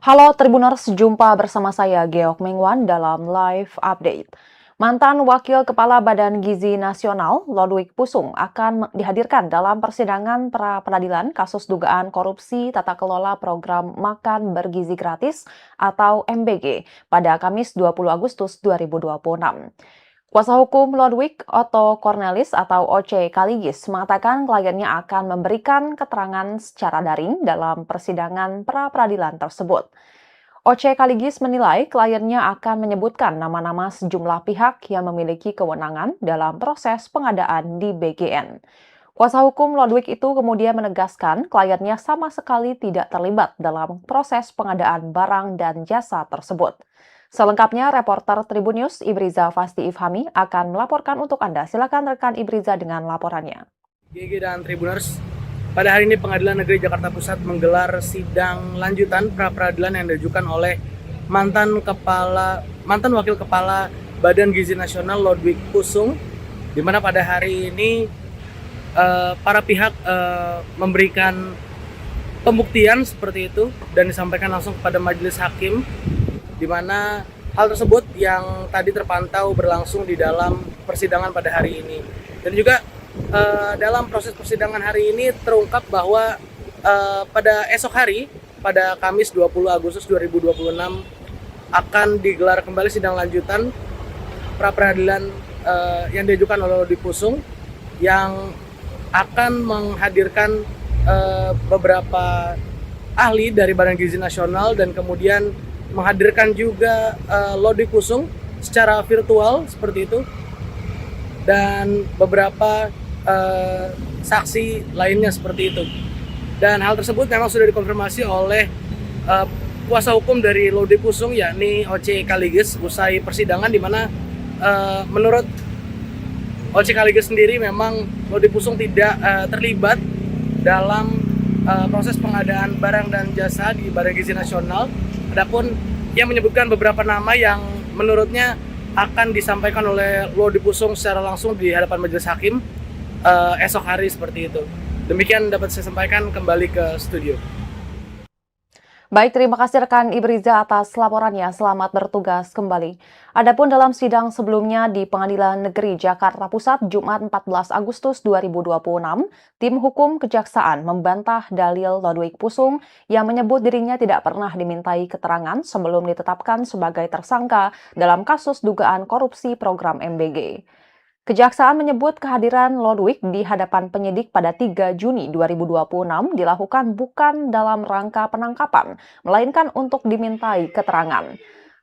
Halo Tribuners, jumpa bersama saya Geok Mengwan dalam live update. Mantan Wakil Kepala Badan Gizi Nasional, Lodwig Pusung, akan dihadirkan dalam persidangan pra-peradilan kasus dugaan korupsi tata kelola program Makan Bergizi Gratis atau MBG pada Kamis 20 Agustus 2026. Kuasa hukum Lodwig, Otto Cornelis atau OC Kaligis, mengatakan kliennya akan memberikan keterangan secara daring dalam persidangan pra-peradilan tersebut. OC Kaligis menilai kliennya akan menyebutkan nama-nama sejumlah pihak yang memiliki kewenangan dalam proses pengadaan di BGN. Kuasa hukum Lodwig itu kemudian menegaskan kliennya sama sekali tidak terlibat dalam proses pengadaan barang dan jasa tersebut. Selengkapnya, reporter Tribun News Ibriza Fasti Ifhami akan melaporkan untuk Anda. Silakan rekan Ibriza dengan laporannya. GG dan Tribuners, pada hari ini Pengadilan Negeri Jakarta Pusat menggelar sidang lanjutan pra-peradilan yang diajukan oleh mantan Wakil Kepala Badan Gizi Nasional Lodwig Pusung, di mana pada hari ini para pihak memberikan pembuktian seperti itu dan disampaikan langsung kepada majelis hakim, di mana hal tersebut yang tadi terpantau berlangsung di dalam persidangan pada hari ini. Dan juga dalam proses persidangan hari ini terungkap bahwa pada esok hari, pada Kamis 20 Agustus 2026 akan digelar kembali sidang lanjutan pra-peradilan yang diajukan oleh Lodwig Pusung, yang akan menghadirkan beberapa ahli dari Badan Gizi Nasional dan kemudian menghadirkan juga Lodwig Pusung secara virtual seperti itu, dan beberapa saksi lainnya seperti itu. Dan hal tersebut memang sudah dikonfirmasi oleh kuasa hukum dari Lodwig Pusung, yakni OC Kaligis, usai persidangan, di mana menurut OC Kaligis sendiri memang Lodwig Pusung tidak terlibat dalam proses pengadaan barang dan jasa di Badan Gizi Nasional. Adapun ia menyebutkan beberapa nama yang menurutnya akan disampaikan oleh Lodwig Pusung secara langsung di hadapan majelis hakim esok hari seperti itu. Demikian dapat saya sampaikan, kembali ke studio. Baik, terima kasih rekan Ibriza atas laporannya. Selamat bertugas kembali. Adapun dalam sidang sebelumnya di Pengadilan Negeri Jakarta Pusat Jumat 14 Agustus 2026, tim hukum kejaksaan membantah dalil Lodwig Pusung yang menyebut dirinya tidak pernah dimintai keterangan sebelum ditetapkan sebagai tersangka dalam kasus dugaan korupsi program MBG. Kejaksaan menyebut kehadiran Lodwig di hadapan penyidik pada 3 Juni 2026 dilakukan bukan dalam rangka penangkapan, melainkan untuk dimintai keterangan.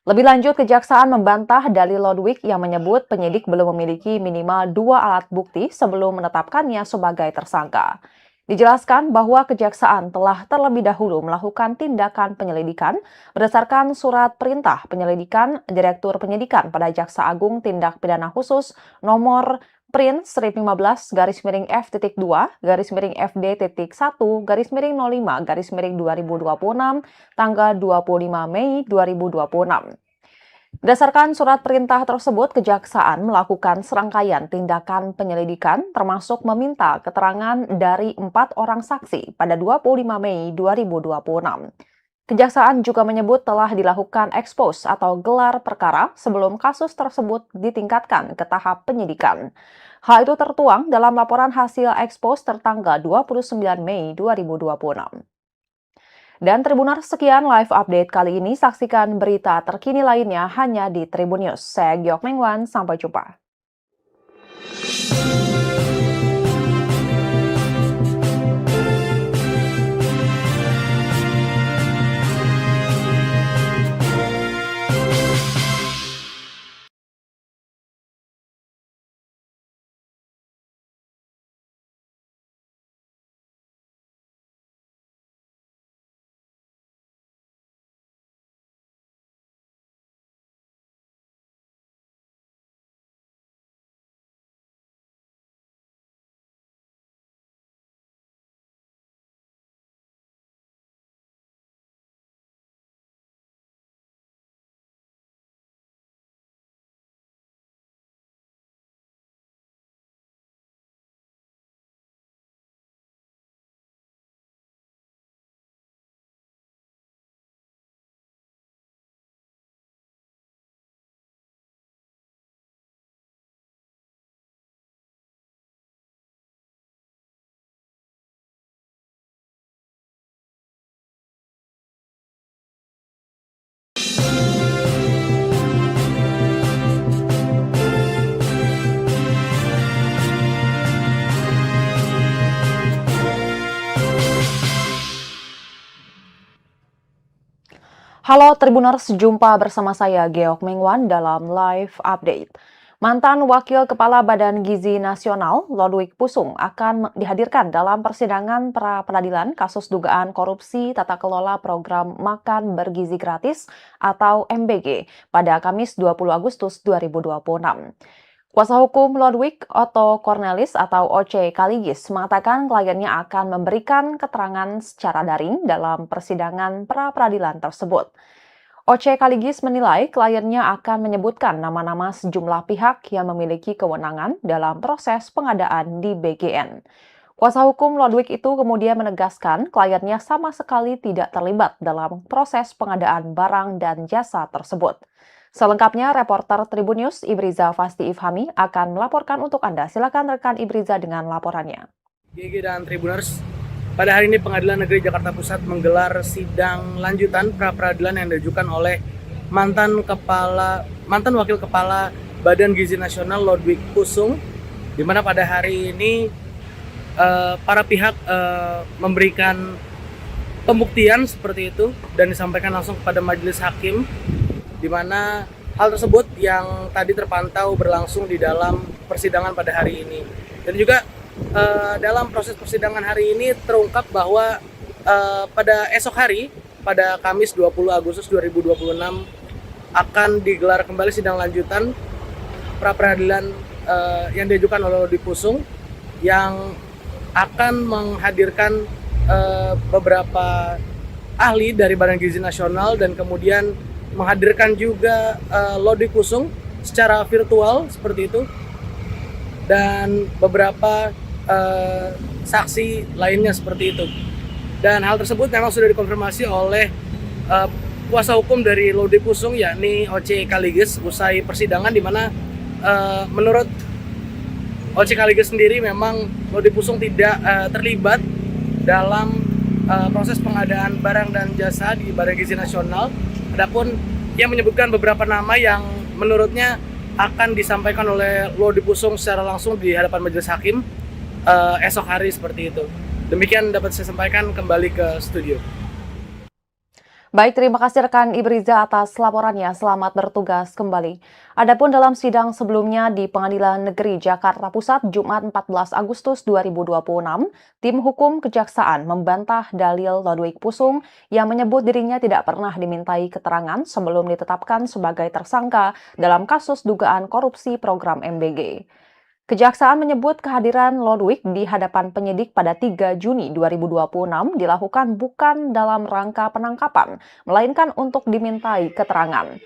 Lebih lanjut, Kejaksaan membantah dalil Lodwig yang menyebut penyidik belum memiliki minimal 2 alat bukti sebelum menetapkannya sebagai tersangka. Dijelaskan bahwa Kejaksaan telah terlebih dahulu melakukan tindakan penyelidikan berdasarkan surat perintah penyelidikan Direktur Penyidikan pada Jaksa Agung Tindak Pidana Khusus nomor Prin 15-F-2-FD.1-05-2026 tanggal 25 Mei 2026. Berdasarkan surat perintah tersebut, Kejaksaan melakukan serangkaian tindakan penyelidikan termasuk meminta keterangan dari 4 orang saksi pada 25 Mei 2026. Kejaksaan juga menyebut telah dilakukan ekspos atau gelar perkara sebelum kasus tersebut ditingkatkan ke tahap penyidikan. Hal itu tertuang dalam laporan hasil ekspos tertanggal 29 Mei 2026. Dan Tribuners, sekian live update kali ini. Saksikan berita terkini lainnya hanya di Tribun News. Saya Giok Mengwan, sampai jumpa. Halo Tribuners, jumpa bersama saya Geok Mengwan dalam Live Update. Mantan Wakil Kepala Badan Gizi Nasional, Lodwig Pusung, akan dihadirkan dalam persidangan pra-peradilan kasus dugaan korupsi tata kelola program Makan Bergizi Gratis atau MBG pada Kamis 20 Agustus 2026. Kuasa hukum Lodwig, Otto Cornelis atau Oce Kaligis, mengatakan kliennya akan memberikan keterangan secara daring dalam persidangan pra-peradilan tersebut. Oce Kaligis menilai kliennya akan menyebutkan nama-nama sejumlah pihak yang memiliki kewenangan dalam proses pengadaan di BGN. Kuasa hukum Lodwig itu kemudian menegaskan kliennya sama sekali tidak terlibat dalam proses pengadaan barang dan jasa tersebut. Selengkapnya, reporter Tribun News Ibriza Fasti Ifhami akan melaporkan untuk Anda. Silakan rekan Ibriza dengan laporannya. GG dan Tribuners, pada hari ini Pengadilan Negeri Jakarta Pusat menggelar sidang lanjutan pra-peradilan yang diajukan oleh mantan Wakil Kepala Badan Gizi Nasional Lodwig Pusung, di mana pada hari ini para pihak memberikan pembuktian seperti itu dan disampaikan langsung kepada majelis hakim, di mana hal tersebut yang tadi terpantau berlangsung di dalam persidangan pada hari ini. Dan juga dalam proses persidangan hari ini terungkap bahwa pada esok hari, pada Kamis 20 Agustus 2026 akan digelar kembali sidang lanjutan pra-peradilan yang diajukan oleh Lodwig Pusung, yang akan menghadirkan beberapa ahli dari Badan Gizi Nasional dan kemudian menghadirkan juga Lodwig Pusung secara virtual seperti itu, dan beberapa saksi lainnya seperti itu. Dan hal tersebut memang sudah dikonfirmasi oleh kuasa hukum dari Lodwig Pusung, yakni Oce Kaligis, usai persidangan, di mana menurut Oce Kaligis sendiri memang Lodwig Pusung tidak terlibat dalam proses pengadaan barang dan jasa di Badan Gizi Nasional. Adapun ia menyebutkan beberapa nama yang menurutnya akan disampaikan oleh Lodwig Pusung secara langsung di hadapan majelis hakim esok hari seperti itu. Demikian dapat saya sampaikan, kembali ke studio. Baik, terima kasih rekan Ibriza atas laporannya. Selamat bertugas kembali. Adapun dalam sidang sebelumnya di Pengadilan Negeri Jakarta Pusat Jumat 14 Agustus 2026, tim hukum Kejaksaan membantah dalil Lodwig Pusung yang menyebut dirinya tidak pernah dimintai keterangan sebelum ditetapkan sebagai tersangka dalam kasus dugaan korupsi program MBG. Kejaksaan menyebut kehadiran Lodwig di hadapan penyidik pada 3 Juni 2026 dilakukan bukan dalam rangka penangkapan, melainkan untuk dimintai keterangan.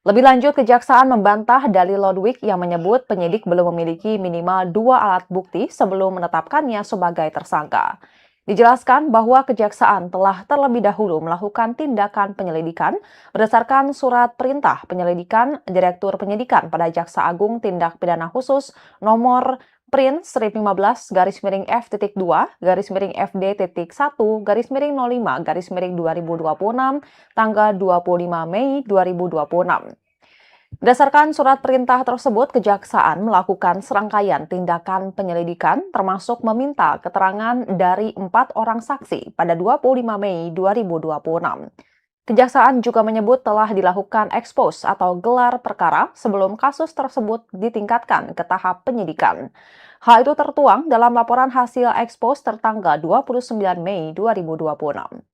Lebih lanjut, Kejaksaan membantah dalil Lodwig yang menyebut penyidik belum memiliki minimal 2 alat bukti sebelum menetapkannya sebagai tersangka. Dijelaskan bahwa Kejaksaan telah terlebih dahulu melakukan tindakan penyelidikan berdasarkan surat perintah penyelidikan Direktur Penyidikan pada Jaksa Agung Tindak Pidana Khusus nomor Prin 1015-F.2-FD.1-05-2026 tanggal 25 Mei 2026. Berdasarkan surat perintah tersebut, Kejaksaan melakukan serangkaian tindakan penyelidikan termasuk meminta keterangan dari 4 orang saksi pada 25 Mei 2026. Kejaksaan juga menyebut telah dilakukan ekspos atau gelar perkara sebelum kasus tersebut ditingkatkan ke tahap penyidikan. Hal itu tertuang dalam laporan hasil ekspos tertanggal 29 Mei 2026.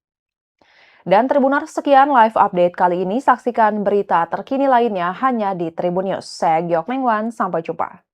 Dan Tribuners, sekian live update kali ini. Saksikan berita terkini lainnya hanya di Tribun News. Saya Giok Mengwan, sampai jumpa.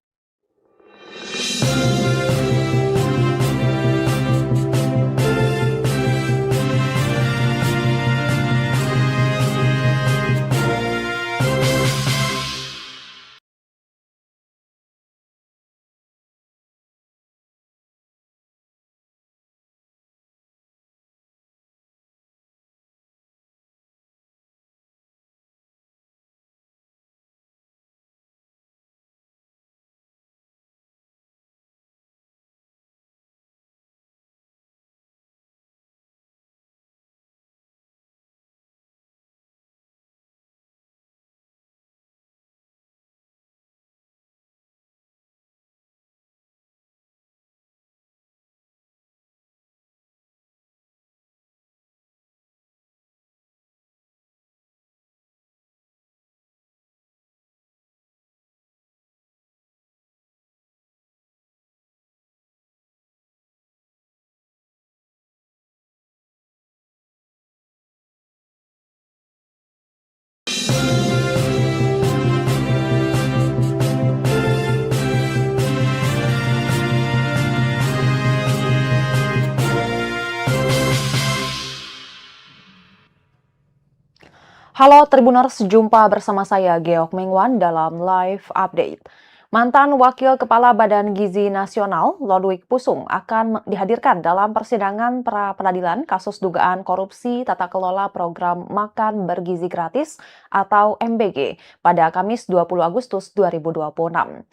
Halo Tribuners, jumpa bersama saya Geok Mengwan dalam live update. Mantan Wakil Kepala Badan Gizi Nasional, Lodwig Pusung, akan dihadirkan dalam persidangan pra-peradilan kasus dugaan korupsi tata kelola program Makan Bergizi Gratis atau MBG pada Kamis 20 Agustus 2026.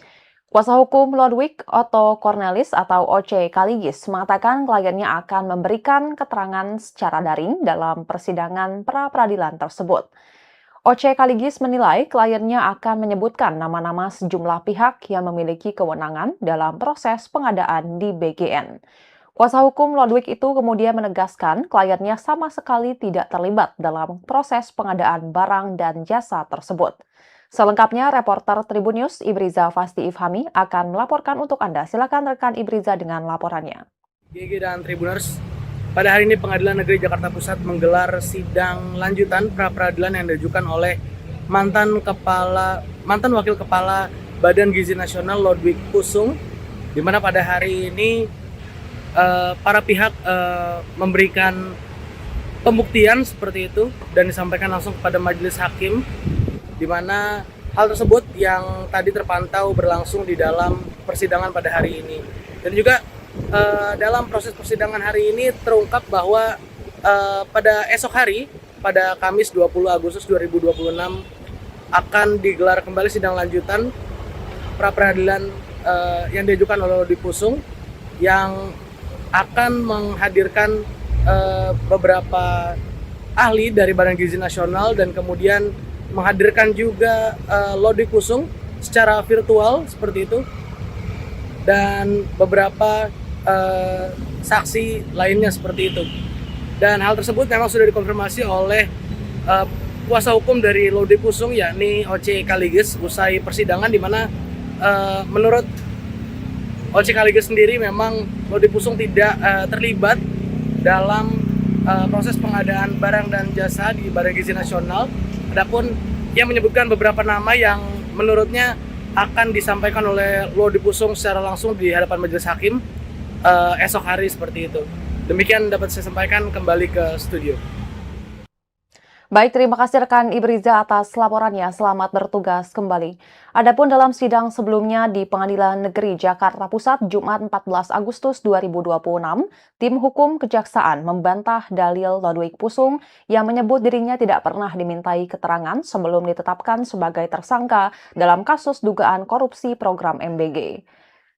Kuasa hukum Lodwig, Otto Cornelis atau Oce Kaligis, mengatakan kliennya akan memberikan keterangan secara daring dalam persidangan pra-peradilan tersebut. Oce Kaligis menilai kliennya akan menyebutkan nama-nama sejumlah pihak yang memiliki kewenangan dalam proses pengadaan di BGN. Kuasa hukum Lodwig itu kemudian menegaskan kliennya sama sekali tidak terlibat dalam proses pengadaan barang dan jasa tersebut. Selengkapnya, reporter Tribun News Ibriza Fasti Ifhami akan melaporkan untuk Anda. Silakan rekan Ibriza dengan laporannya. GG dan Tribuners, pada hari ini Pengadilan Negeri Jakarta Pusat menggelar sidang lanjutan pra-peradilan yang diajukan oleh mantan Wakil Kepala Badan Gizi Nasional Lodwig Pusung, di mana pada hari ini para pihak memberikan pembuktian seperti itu dan disampaikan langsung kepada majelis hakim, di mana hal tersebut yang tadi terpantau berlangsung di dalam persidangan pada hari ini. Dan juga dalam proses persidangan hari ini terungkap bahwa pada esok hari, pada Kamis 20 Agustus 2026, akan digelar kembali sidang lanjutan pra-peradilan yang diajukan oleh Lodwig Pusung, yang akan menghadirkan beberapa ahli dari Badan Gizi Nasional dan kemudian menghadirkan juga Lodwig Pusung secara virtual seperti itu, dan beberapa saksi lainnya seperti itu. Dan hal tersebut memang sudah dikonfirmasi oleh kuasa hukum dari Lodwig Pusung, yakni Oce Kaligis, usai persidangan, di mana menurut Oce Kaligis sendiri memang Lodwig Pusung tidak terlibat dalam proses pengadaan barang dan jasa di Badan Gizi Nasional. Adapun ia menyebutkan beberapa nama yang menurutnya akan disampaikan oleh Lodwig Pusung secara langsung di hadapan majelis hakim esok hari seperti itu. Demikian dapat saya sampaikan, kembali ke studio. Baik, terima kasih rekan Ibriza atas laporannya. Selamat bertugas kembali. Adapun dalam sidang sebelumnya di Pengadilan Negeri Jakarta Pusat Jumat 14 Agustus 2026, tim hukum kejaksaan membantah dalil Lodwig Pusung yang menyebut dirinya tidak pernah dimintai keterangan sebelum ditetapkan sebagai tersangka dalam kasus dugaan korupsi program MBG.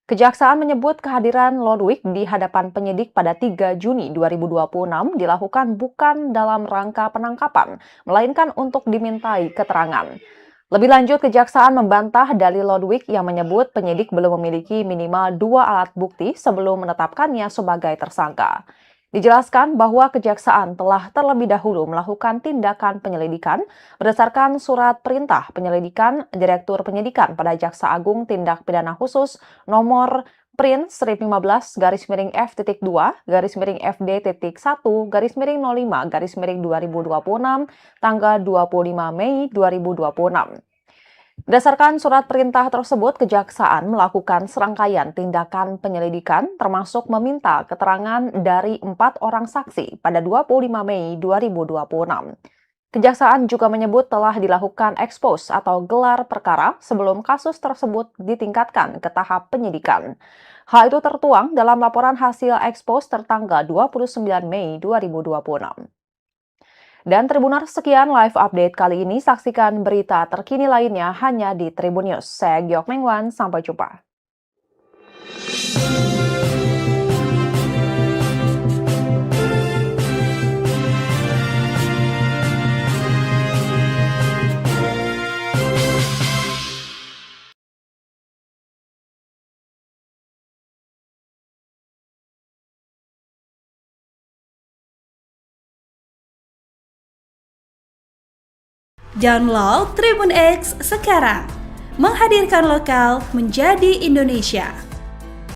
Kejaksaan menyebut kehadiran Lodwig di hadapan penyidik pada 3 Juni 2026 dilakukan bukan dalam rangka penangkapan, melainkan untuk dimintai keterangan. Lebih lanjut, Kejaksaan membantah dalil Lodwig yang menyebut penyidik belum memiliki minimal 2 alat bukti sebelum menetapkannya sebagai tersangka. Dijelaskan bahwa Kejaksaan telah terlebih dahulu melakukan tindakan penyelidikan berdasarkan surat perintah penyelidikan Direktur Penyidikan pada Jaksa Agung Tindak Pidana Khusus nomor Prin 15-F.2-FD.1-05-2026 tanggal 25 Mei 2026. Berdasarkan surat perintah tersebut, Kejaksaan melakukan serangkaian tindakan penyelidikan termasuk meminta keterangan dari 4 orang saksi pada 25 Mei 2026. Kejaksaan juga menyebut telah dilakukan ekspos atau gelar perkara sebelum kasus tersebut ditingkatkan ke tahap penyidikan. Hal itu tertuang dalam laporan hasil ekspos tertanggal 29 Mei 2026. Dan Tribuners, sekian live update kali ini. Saksikan berita terkini lainnya hanya di Tribun News. Saya Geok Mengwan, sampai jumpa. Download Tribun X sekarang, menghadirkan lokal menjadi Indonesia.